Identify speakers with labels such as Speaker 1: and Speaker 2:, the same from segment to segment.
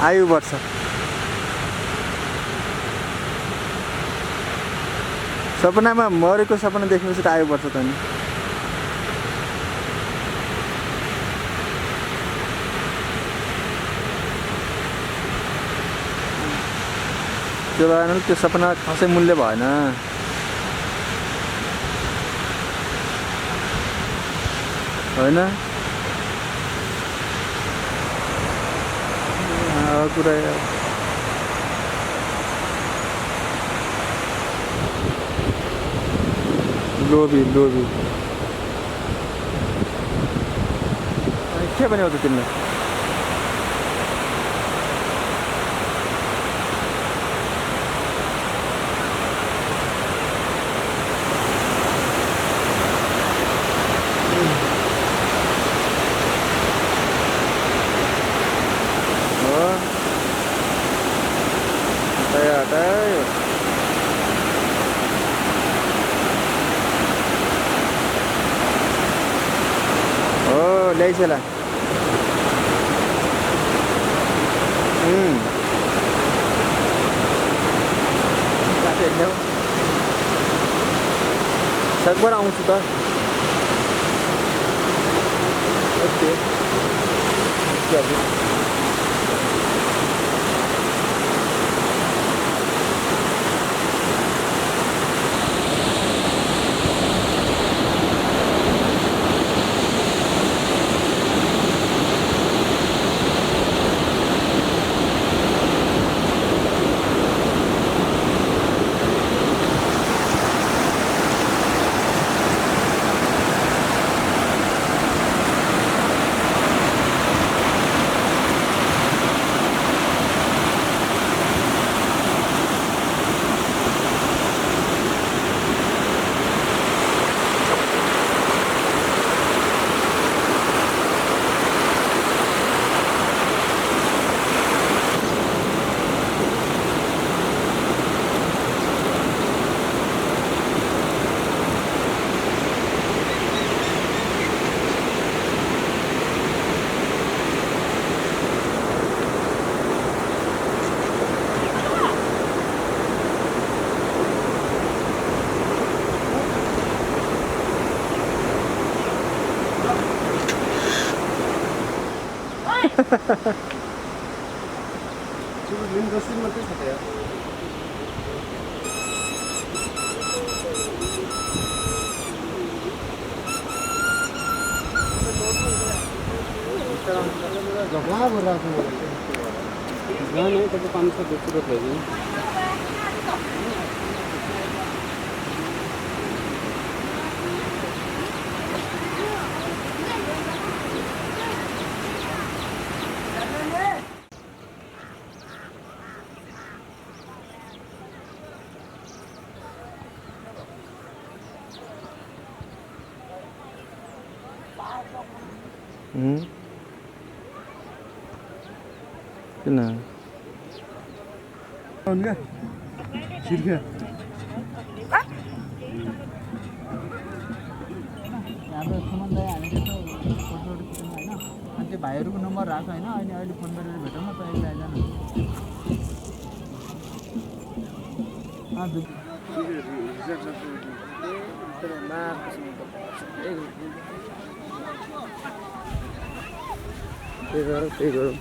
Speaker 1: आयु बढ्छ। सपनामा मरेको सपना देखेपछि त आयु बढ्छ त नि। त्यो भएन त्यो सपना खासै मूल्य भएन। होइन कुरा लोभी लोभी के भन्यो त तिमीले? ल्याइसेला सकबार आउँछु त। ओके मात्रै छ त यार।
Speaker 2: झगड़ा हो रहा था नहीं तो 500 200 रुपये
Speaker 1: किन
Speaker 2: सिर्फिया हाम्रो सम्बन्ध हामीले त फोटो खिच्नु हैन अनि त्यो भाइहरुको नम्बर राख्छ हैन अनि अहिले फोन गरेर भेटौँ न त एकले आइज न
Speaker 1: त्यही गरौँ।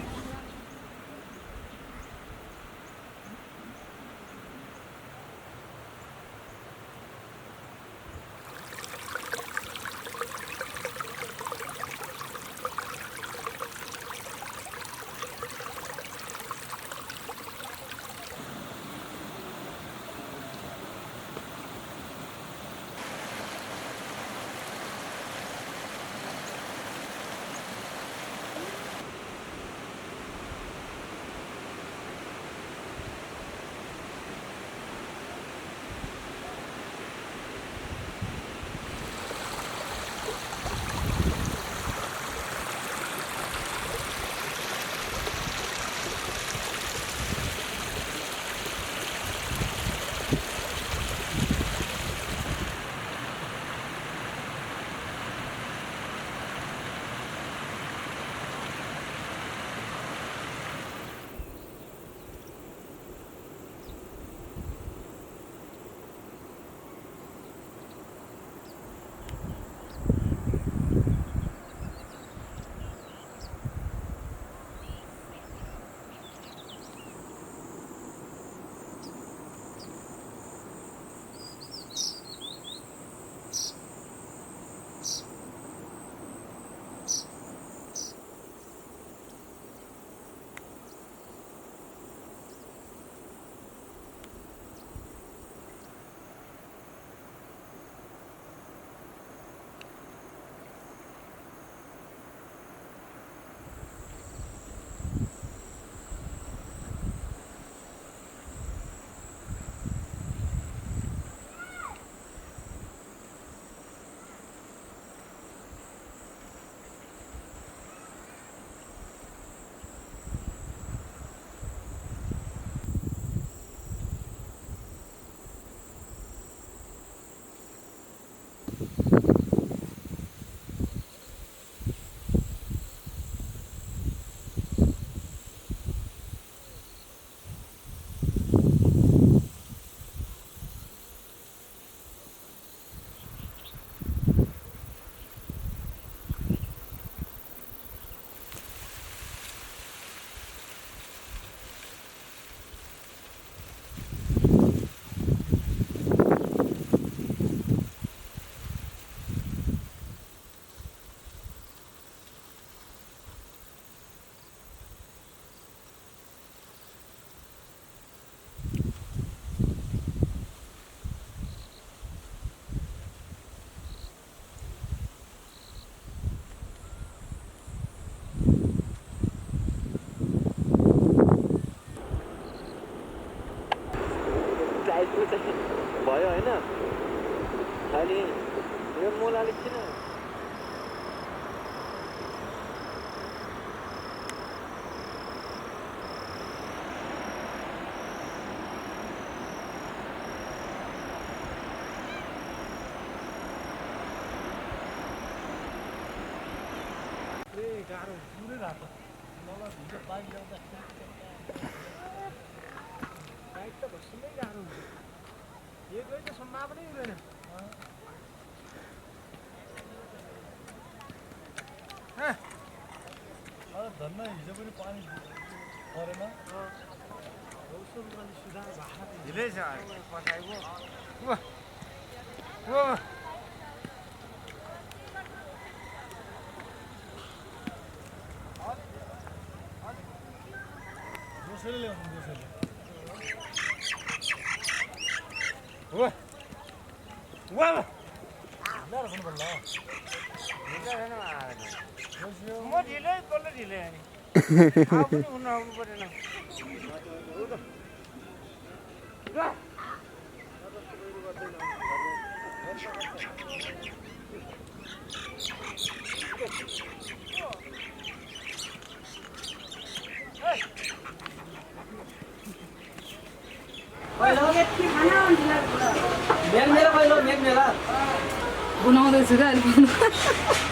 Speaker 3: बनाउँदैछु क्या अहिले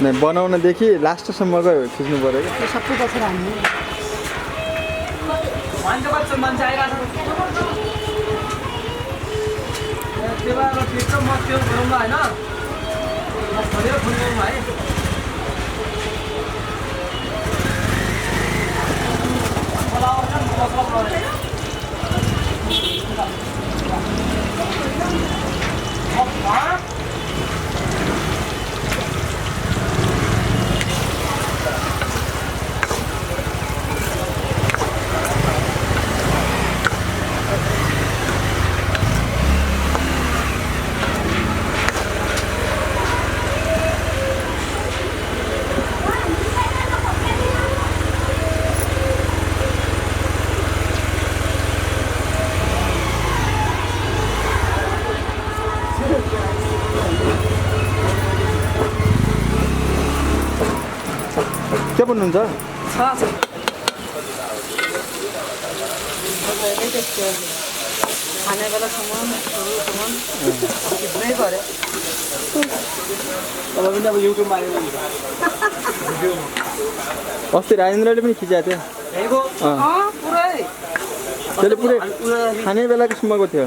Speaker 1: नै बनाउनदेखि लास्टसम्मको खिच्नु पऱ्यो कि
Speaker 3: सबै बसेर हामी
Speaker 2: मान्छे आइरहेको त्यो भएर फिट म त्यो गरौँ ल होइन खोलेर फोन गरौँ है
Speaker 1: के भन्नुहुन्छ
Speaker 3: खाने बेलासम्म खिच्नै पऱ्यो
Speaker 2: अब पनि अब युट्युबमा आयो
Speaker 1: अस्ति राजेन्द्रले पनि खिचेको थियो
Speaker 3: पुरै
Speaker 1: त्यसले पुरै खाने बेलाकोसम्मको थियो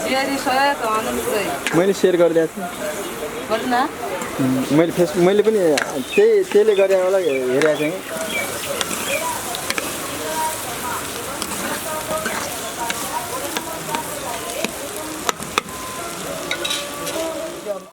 Speaker 3: जियारी सहायता पुरै
Speaker 1: मैले सेयर गरिदिएको थिएँ
Speaker 3: गर्नु न
Speaker 1: मैले पनि त्यहीले गरेर होला हेरेको थिएँ कि